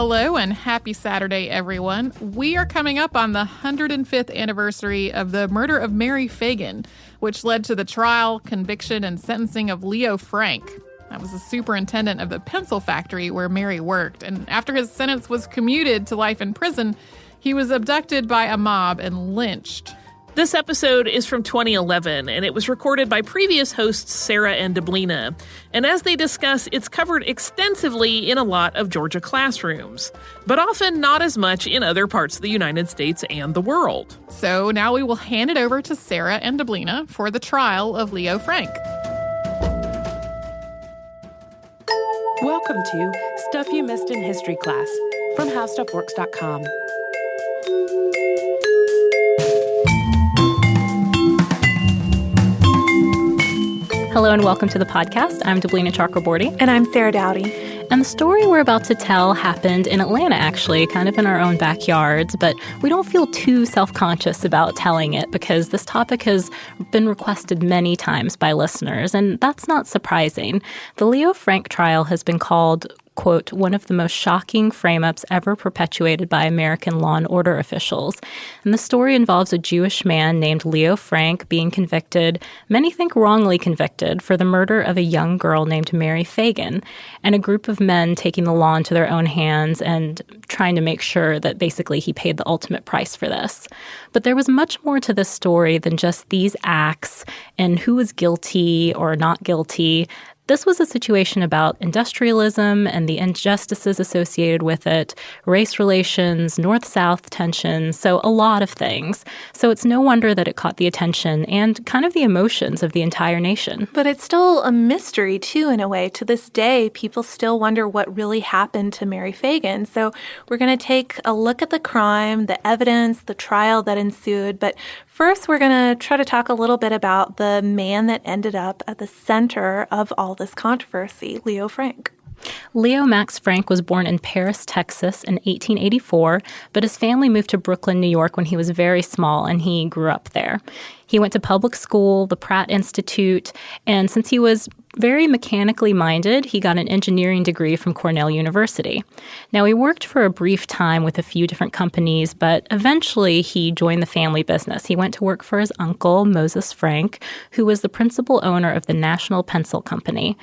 Hello and happy Saturday, everyone. We are coming up on the 105th anniversary of the murder of Mary Fagan, which led to the trial, conviction, and sentencing of Leo Frank. That was the superintendent of the pencil factory where Mary worked. And after his sentence was commuted to life in prison, he was abducted by a mob and lynched. This episode is from 2011, and it was recorded by previous hosts Sarah and Deblina. And as they discuss, it's covered extensively in a lot of Georgia classrooms, but often not as much in other parts of the United States and the world. So now we will hand it over to Sarah and Deblina for the trial of Leo Frank. Welcome to Stuff You Missed in History Class from HowStuffWorks.com. Hello and welcome to the podcast. I'm Deblina Chakraborty. And I'm Sarah Dowdy. And the story we're about to tell happened in Atlanta, actually, kind of in our own backyards, but we don't feel too self-conscious about telling it because this topic has been requested many times by listeners, and that's not surprising. The Leo Frank trial has been called, quote, one of the most shocking frame-ups ever perpetuated by American law and order officials. And the story involves a Jewish man named Leo Frank being convicted, many think wrongly convicted, for the murder of a young girl named Mary Fagan, and a group of men taking the law into their own hands and trying to make sure that basically he paid the ultimate price for this. But there was much more to this story than just these acts and who was guilty or not guilty. This was a situation about industrialism and the injustices associated with it, race relations, North-South tensions, so a lot of things. So it's no wonder that it caught the attention and kind of the emotions of the entire nation. But it's still a mystery, too, in a way. To this day, people still wonder what really happened to Mary Fagan. So we're going to take a look at the crime, the evidence, the trial that ensued. But first, we're going to try to talk a little bit about the man that ended up at the center of all this controversy, Leo Frank. Leo Max Frank was born in Paris, Texas in 1884, but his family moved to Brooklyn, New York when he was very small, and he grew up there. He went to public school, the Pratt Institute, and since he was very mechanically minded, he got an engineering degree from Cornell University. Now, he worked for a brief time with a few different companies, but eventually he joined the family business. He went to work for his uncle, Moses Frank, who was the principal owner of the National Pencil Company.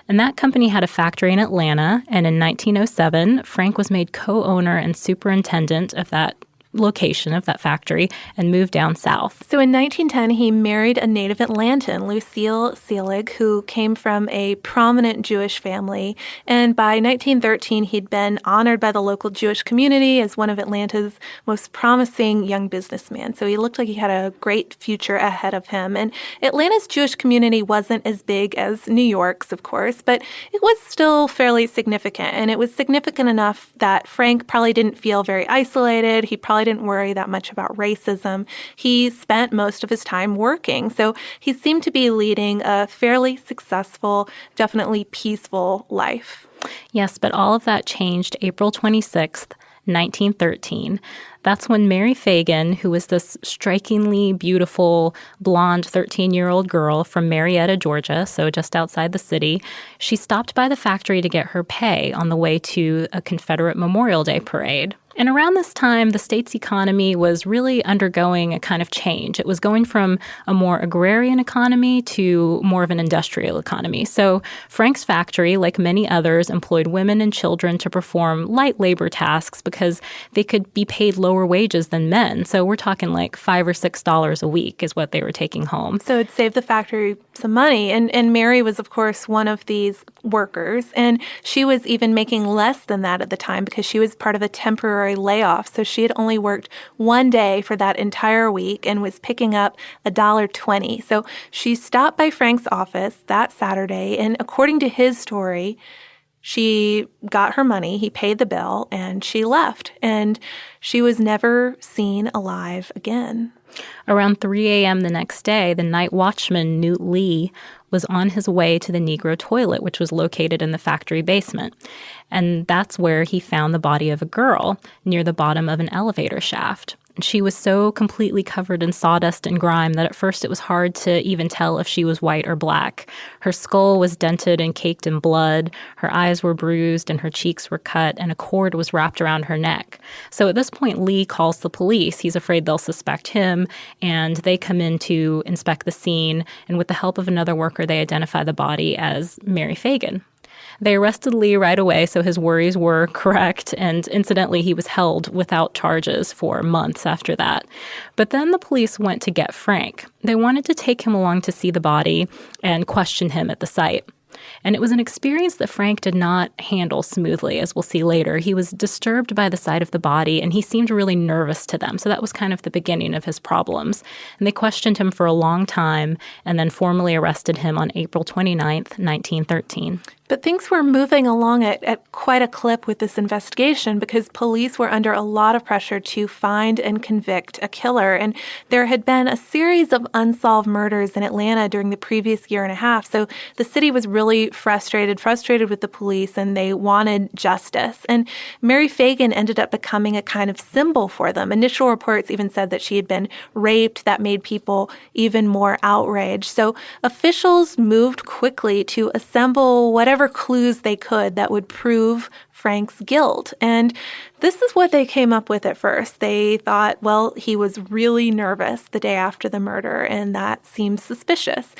And that company had a factory in Atlanta, and in 1907, Frank was made co-owner and superintendent of that location of that factory and moved down south. So in 1910, he married a native Atlantan, Lucille Seelig, who came from a prominent Jewish family. And by 1913, he'd been honored by the local Jewish community as one of Atlanta's most promising young businessmen. So he looked like he had a great future ahead of him. And Atlanta's Jewish community wasn't as big as New York's, of course, but it was still fairly significant. And it was significant enough that Frank probably didn't feel very isolated. He probably didn't worry that much about racism. He spent most of his time working. So he seemed to be leading a fairly successful, definitely peaceful life. Yes, but all of that changed April 26th, 1913. That's when Mary Fagan, who was this strikingly beautiful, blonde 13-year-old girl from Marietta, Georgia, so just outside the city, she stopped by the factory to get her pay on the way to a Confederate Memorial Day parade. And around this time, the state's economy was really undergoing a kind of change. It was going from a more agrarian economy to more of an industrial economy. So Frank's factory, like many others, employed women and children to perform light labor tasks because they could be paid lower wages than men. So we're talking like $5 or $6 a week is what they were taking home. So it saved the factory some money. And Mary was, of course, one of these workers. And she was even making less than that at the time because she was part of a temporary layoff. So she had only worked one day for that entire week and was picking up $1.20. So she stopped by Frank's office that Saturday, and according to his story, she got her money, he paid the bill, and she left. And she was never seen alive again. Around 3 a.m. the next day, the night watchman, Newt Lee, was on his way to the Negro toilet, which was located in the factory basement. And that's where he found the body of a girl near the bottom of an elevator shaft. She was so completely covered in sawdust and grime that at first it was hard to even tell if she was white or black. Her skull was dented and caked in blood, her eyes were bruised and her cheeks were cut, and a cord was wrapped around her neck. So at this point, Lee calls the police. He's afraid they'll suspect him, and they come in to inspect the scene, and with the help of another worker, they identify the body as Mary Fagan. They arrested Lee right away, so his worries were correct, and incidentally, he was held without charges for months after that. But then the police went to get Frank. They wanted to take him along to see the body and question him at the site. And it was an experience that Frank did not handle smoothly, as we'll see later. He was disturbed by the sight of the body, and he seemed really nervous to them. So that was kind of the beginning of his problems. And they questioned him for a long time and then formally arrested him on April 29th, 1913. But things were moving along at quite a clip with this investigation because police were under a lot of pressure to find and convict a killer. And there had been a series of unsolved murders in Atlanta during the previous year and a half. So the city was really frustrated with the police, and they wanted justice. And Mary Fagan ended up becoming a kind of symbol for them. Initial reports even said that she had been raped. That made people even more outraged. So officials moved quickly to assemble whatever clues they could that would prove Frank's guilt. And this is what they came up with at first. They thought, well, he was really nervous the day after the murder, and that seems suspicious.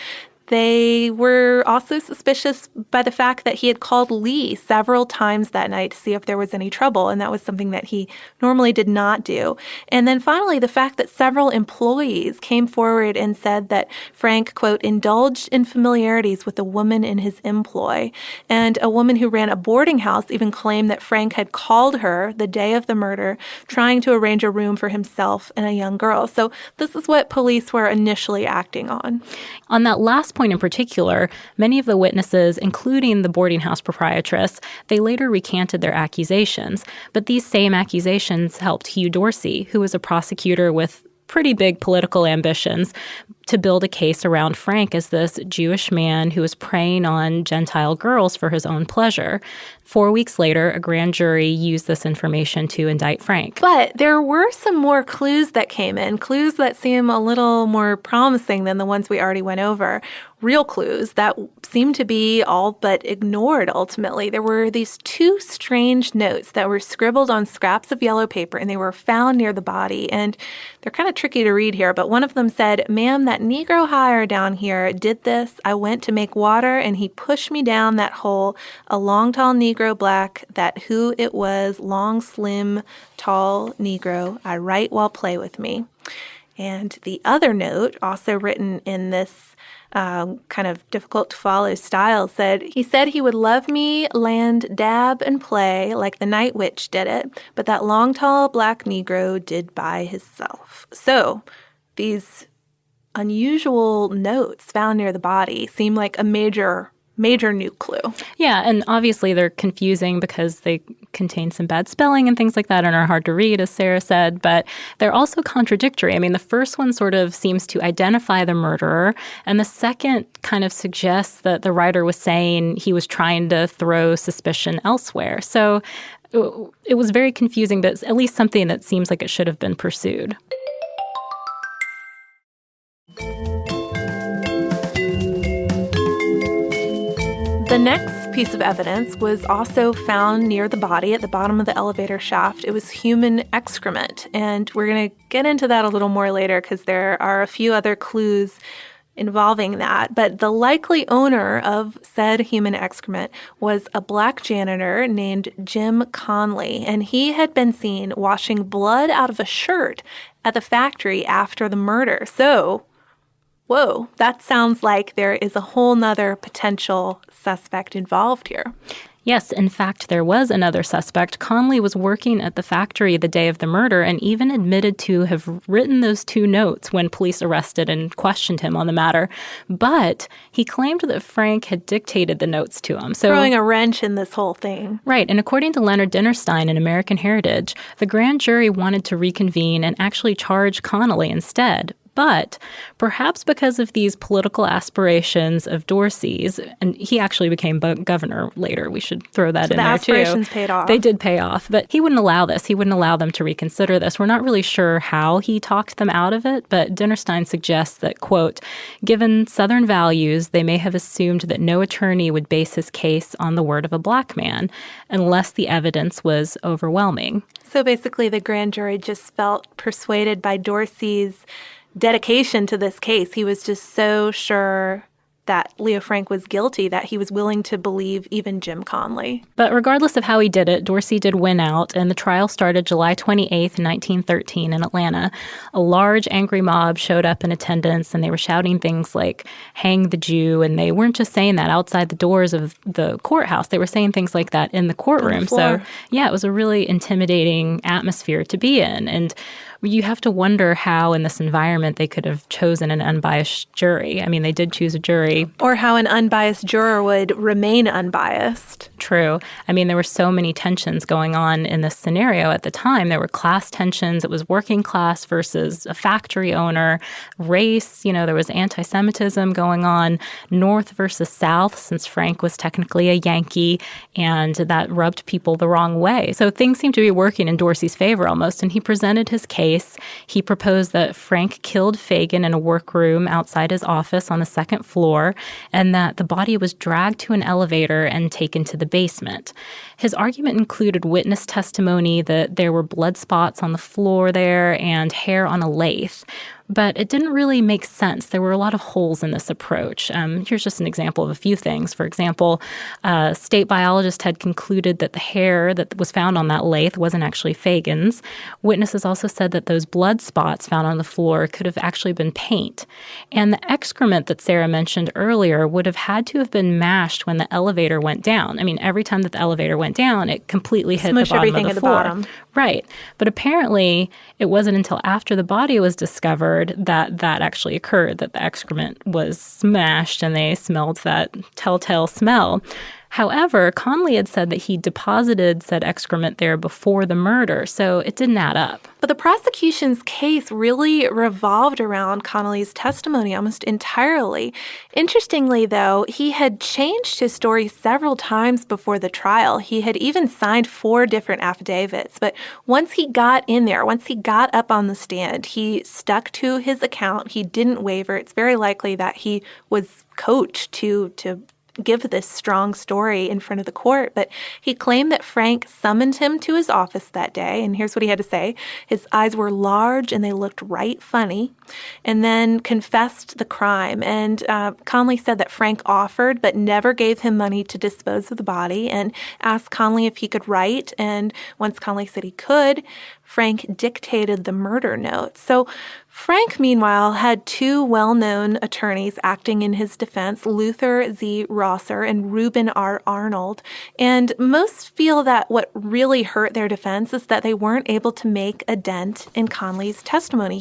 They were also suspicious by the fact that he had called Lee several times that night to see if there was any trouble, and that was something that he normally did not do. And then finally, the fact that several employees came forward and said that Frank, quote, indulged in familiarities with a woman in his employ. And a woman who ran a boarding house even claimed that Frank had called her the day of the murder, trying to arrange a room for himself and a young girl. So this is what police were initially acting on. On that last point in particular, many of the witnesses, including the boarding house proprietress, they later recanted their accusations. But these same accusations helped Hugh Dorsey, who was a prosecutor with pretty big political ambitions, to build a case around Frank as this Jewish man who was preying on Gentile girls for his own pleasure. 4 weeks later, a grand jury used this information to indict Frank. But there were some more clues that came in, clues that seem a little more promising than the ones we already went over. Real clues that seemed to be all but ignored ultimately. There were these two strange notes that were scribbled on scraps of yellow paper, and they were found near the body. And they're kind of tricky to read here, but one of them said, "Ma'am, that Negro hire down here did this. I went to make water, and he pushed me down that hole. A long, tall Negro black, that who it was, long, slim, tall Negro. I write while play with me." And the other note, also written in this kind of difficult to follow style, said he would love me, land, dab, and play like the night witch did it, but that long, tall black Negro did by himself. So these unusual notes found near the body seem like a major new clue. Yeah, and obviously they're confusing because they contain some bad spelling and things like that and are hard to read, as Sarah said, but they're also contradictory. I mean, the first one sort of seems to identify the murderer, and the second kind of suggests that the writer was saying he was trying to throw suspicion elsewhere. So it was very confusing, but it's at least something that seems like it should have been pursued. The next piece of evidence was also found near the body at the bottom of the elevator shaft. It was human excrement, and we're going to get into that a little more later because there are a few other clues involving that. But the likely owner of said human excrement was a black janitor named Jim Conley, and he had been seen washing blood out of a shirt at the factory after the murder. So whoa, that sounds like there is a whole nother potential suspect involved here. Yes, in fact, there was another suspect. Conley was working at the factory the day of the murder and even admitted to have written those two notes when police arrested and questioned him on the matter. But he claimed that Frank had dictated the notes to him. So, throwing a wrench in this whole thing. Right. And according to Leonard Dinnerstein in American Heritage, the grand jury wanted to reconvene and actually charge Conley instead. But perhaps because of these political aspirations of Dorsey's, and he actually became governor later, we should throw that in there too. The aspirations paid off. They did pay off, but he wouldn't allow this. He wouldn't allow them to reconsider this. We're not really sure how he talked them out of it, but Dinnerstein suggests that, quote, given Southern values, they may have assumed that no attorney would base his case on the word of a black man unless the evidence was overwhelming. So basically, the grand jury just felt persuaded by Dorsey's dedication to this case. He was just so sure that Leo Frank was guilty that he was willing to believe even Jim Conley. But regardless of how he did it, Dorsey did win out, and the trial started July 28th, 1913 in Atlanta. A large, angry mob showed up in attendance, and they were shouting things like, hang the Jew, and they weren't just saying that outside the doors of the courthouse. They were saying things like that in the courtroom. So, yeah, it was a really intimidating atmosphere to be in, and you have to wonder how in this environment they could have chosen an unbiased jury. I mean, they did choose a jury. Or how an unbiased juror would remain unbiased. True. I mean, there were so many tensions going on in this scenario at the time. There were class tensions. It was working class versus a factory owner, race. You know, there was anti-Semitism going on, North versus South, since Frank was technically a Yankee, and that rubbed people the wrong way. So things seemed to be working in Dorsey's favor almost, and he presented his case. He proposed that Frank killed Fagin in a workroom outside his office on the second floor, and that the body was dragged to an elevator and taken to the basement. His argument included witness testimony that there were blood spots on the floor there and hair on a lathe. But it didn't really make sense. There were a lot of holes in this approach. Here's just an example of a few things. For example, a state biologist had concluded that the hair that was found on that lathe wasn't actually Fagin's. Witnesses also said that those blood spots found on the floor could have actually been paint. And the excrement that Sarah mentioned earlier would have had to have been mashed when the elevator went down. I mean, every time that the elevator went down, it completely hit the bottom of the floor. Right. But apparently, it wasn't until after the body was discovered that actually occurred, that the excrement was smashed and they smelled that telltale smell. However, Conley had said that he deposited said excrement there before the murder, so it didn't add up. But the prosecution's case really revolved around Connolly's testimony almost entirely. Interestingly, though, he had changed his story several times before the trial. He had even signed 4 different affidavits. But once he got in there, once he got up on the stand, he stuck to his account. He didn't waver. It's very likely that he was coached to give this strong story in front of the court, but he claimed that Frank summoned him to his office that day, and here's what he had to say. His eyes were large and they looked right funny, and then confessed the crime. And Conley said that Frank offered but never gave him money to dispose of the body, and asked Conley if he could write, and once Conley said he could, Frank dictated the murder note. So Frank, meanwhile, had 2 well-known attorneys acting in his defense, Luther Z. Rosser and Reuben R. Arnold. And most feel that what really hurt their defense is that they weren't able to make a dent in Conley's testimony.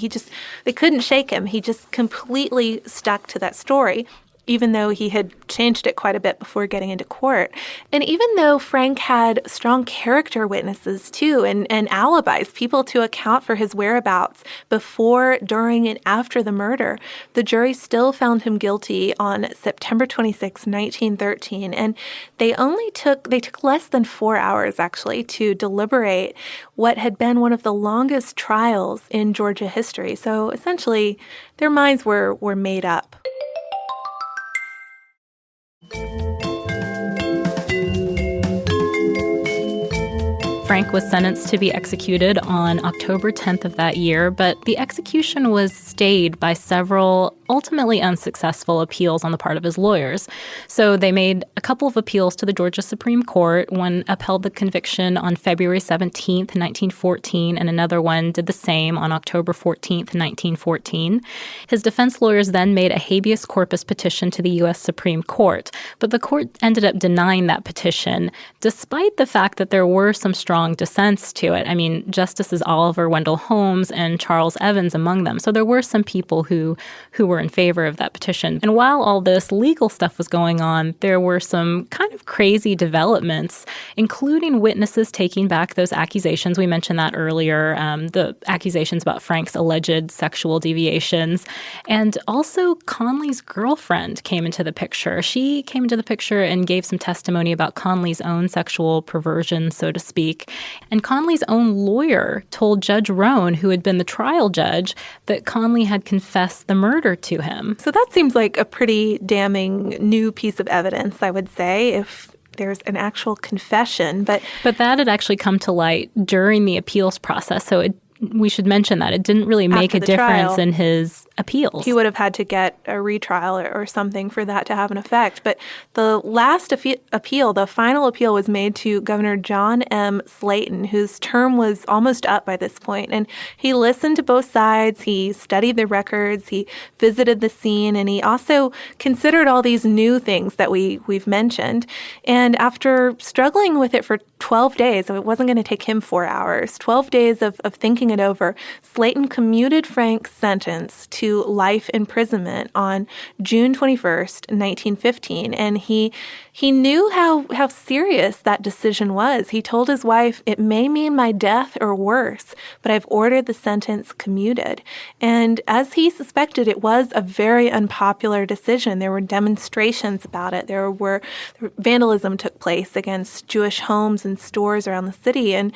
They couldn't shake him. He just completely stuck to that story, even though he had changed it quite a bit before getting into court. And even though Frank had strong character witnesses, too, and alibis, people to account for his whereabouts before, during, and after the murder, the jury still found him guilty on September 26, 1913. And they took less than 4 hours, actually, to deliberate what had been one of the longest trials in Georgia history. So essentially, their minds were made up. Frank was sentenced to be executed on October 10th of that year, but the execution was stayed by several ultimately unsuccessful appeals on the part of his lawyers. So they made a couple of appeals to the Georgia Supreme Court. One upheld the conviction on February 17th, 1914, and another one did the same on October 14th, 1914. His defense lawyers then made a habeas corpus petition to the U.S. Supreme Court, but the court ended up denying that petition, despite the fact that there were some strong dissents to it. I mean, Justices Oliver Wendell Holmes and Charles Evans among them. So there were some people who were were in favor of that petition. And while all this legal stuff was going on, there were some kind of crazy developments, including witnesses taking back those accusations. We mentioned that earlier, the accusations about Frank's alleged sexual deviations. And also Conley's girlfriend came into the picture. She came into the picture and gave some testimony about Conley's own sexual perversion, so to speak. And Conley's own lawyer told Judge Roan, who had been the trial judge, that Conley had confessed the murder to him. So that seems like a pretty damning new piece of evidence, I would say, if there's an actual confession. But that had actually come to light during the appeals process. So we should mention that. It didn't really make a difference in his appeals. He would have had to get a retrial or something for that to have an effect. But the last appeal, the final appeal, was made to Governor John M. Slayton, whose term was almost up by this point. And he listened to both sides. He studied the records. He visited the scene. And he also considered all these new things that we've mentioned. And after struggling with it for 12 days, so it wasn't going to take him 4 hours, 12 days of thinking it over, Slayton commuted Frank's sentence to life imprisonment on June 21st, 1915. And he knew how serious that decision was. He told his wife, "It may mean my death or worse, but I've ordered the sentence commuted." And as he suspected, it was a very unpopular decision. There were demonstrations about it. Vandalism took place against Jewish homes and stores around the city. And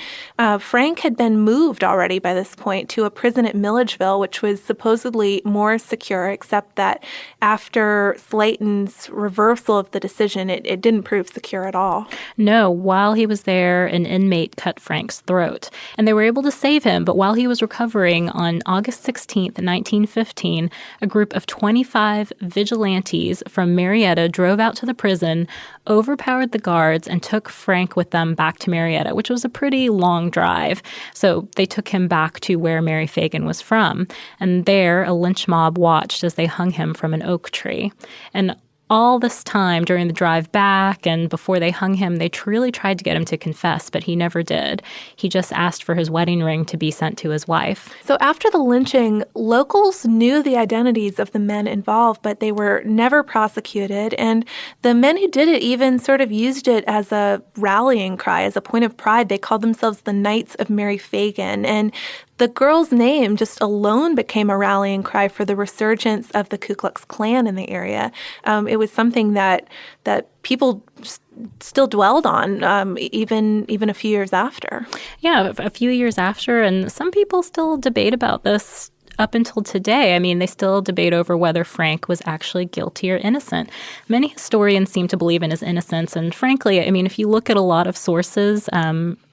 Frank had been moved already by this point to a prison at Milledgeville, which was supposedly more secure, except that after Slayton's reversal of the decision, it didn't prove secure at all. No, while he was there, an inmate cut Frank's throat. And they were able to save him, but while he was recovering on August 16th, 1915, a group of 25 vigilantes from Marietta drove out to the prison, overpowered the guards, and took Frank with them back to Marietta, which was a pretty long drive. So they took him back to where Mary Fagan was from. And there, a lynch mob watched as they hung him from an oak tree. And all this time during the drive back and before they hung him, they really tried to get him to confess, but he never did. He just asked for his wedding ring to be sent to his wife. So after the lynching, locals knew the identities of the men involved, but they were never prosecuted. And the men who did it even sort of used it as a rallying cry, as a point of pride. They called themselves the Knights of Mary Fagan. And the girl's name just alone became a rallying cry for the resurgence of the Ku Klux Klan in the area. It was something that people still dwelled on even a few years after. Yeah, a few years after, and some people still debate about this up until today. I mean, they still debate over whether Frank was actually guilty or innocent. Many historians seem to believe in his innocence, and frankly, I mean, if you look at a lot of sources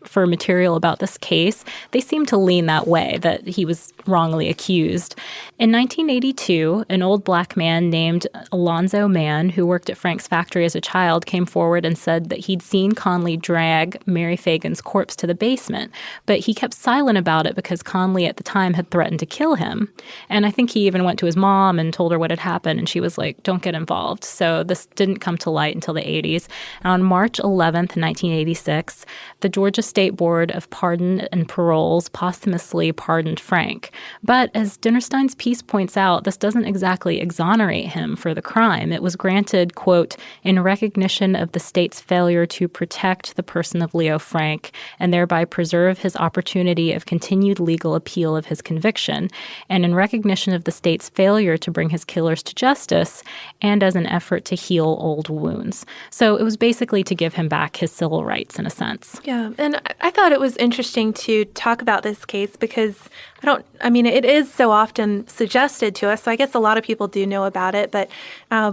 for material about this case, they seem to lean that way, that he was wrongly accused. In 1982, an old black man named Alonzo Mann, who worked at Frank's factory as a child, came forward and said that he'd seen Conley drag Mary Fagan's corpse to the basement, but he kept silent about it because Conley at the time had threatened to kill him. And I think he even went to his mom and told her what had happened, and she was like, "Don't get involved." So this didn't come to light until the 80s. And on March 11th, 1986, the Georgia State Board of Pardon and Paroles posthumously pardoned Frank. But as Dinnerstein's piece points out, this doesn't exactly exonerate him for the crime. It was granted, quote, "in recognition of the state's failure to protect the person of Leo Frank and thereby preserve his opportunity of continued legal appeal of his conviction, and in recognition of the state's failure to bring his killers to justice, and as an effort to heal old wounds." So it was basically to give him back his civil rights in a sense. Yeah, and I thought it was interesting to talk about this case because it is so often suggested to us, so I guess a lot of people do know about it, but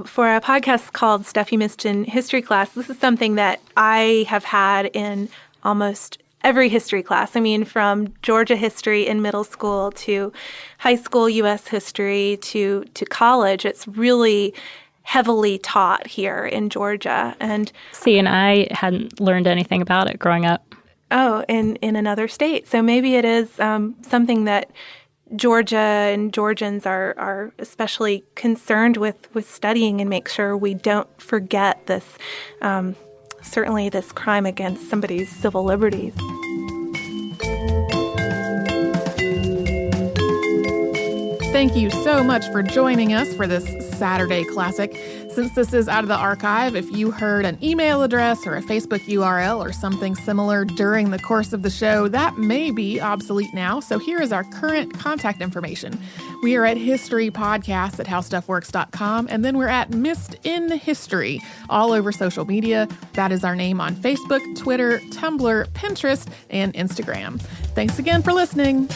for a podcast called Stuff You Missed in History Class, this is something that I have had in almost every history class. I mean, from Georgia history in middle school to high school U.S. history to college, it's really heavily taught here in Georgia. And I hadn't learned anything about it growing up. Oh, in another state. So maybe it is something that Georgia and Georgians are especially concerned with studying and make sure we don't forget this, certainly this crime against somebody's civil liberties. Thank you so much for joining us for this Saturday Classic. Since this is out of the archive, if you heard an email address or a Facebook URL or something similar during the course of the show, that may be obsolete now. So here is our current contact information. We are at historypodcasts@howstuffworks.com, and then we're at Missed in History all over social media. That is our name on Facebook, Twitter, Tumblr, Pinterest, and Instagram. Thanks again for listening.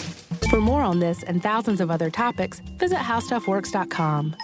For more on this and thousands of other topics, visit howstuffworks.com.